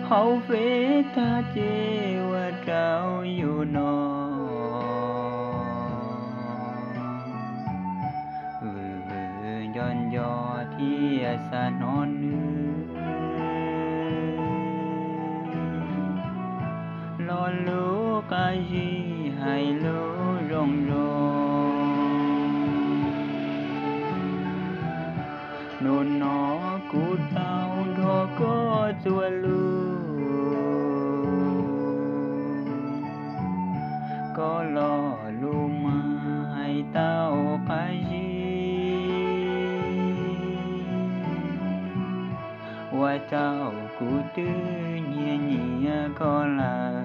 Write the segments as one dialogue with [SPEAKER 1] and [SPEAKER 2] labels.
[SPEAKER 1] hậu phế ta chê và trao yêu nó giòn giò thì xa non nữ lo lúa ca gì hay lúa rong rong nôn nó cú tao đó có chua lu có lo lu mai tao cái gì qua tao cú tư nhẹ nhẹ có là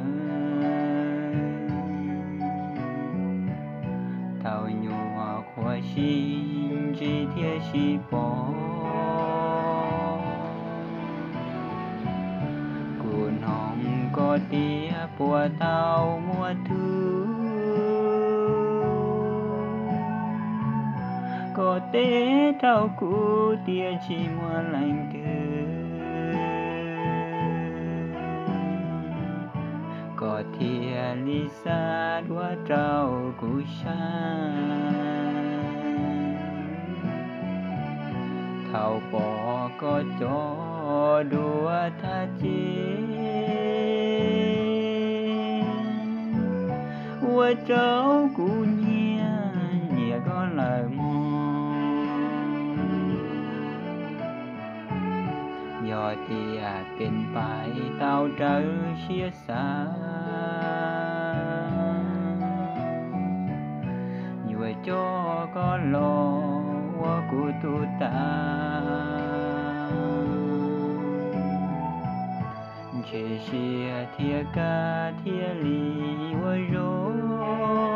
[SPEAKER 1] tao nhua khoa xin chỉ thiết chỉ bỏ cuốn hồng có tia của tao mua thứ có tế tao cũ tia chỉ mua lành thứ có tia lý xa đua trao cũ xa thảo bỏ có cho đua tha chế qua cháu cũ nhẹ nhẹ có lời do tia tình phải tao trở chia xa vừa cho có lo của tu ta chỉ chia thiệt ca thiệt lý vừa rồi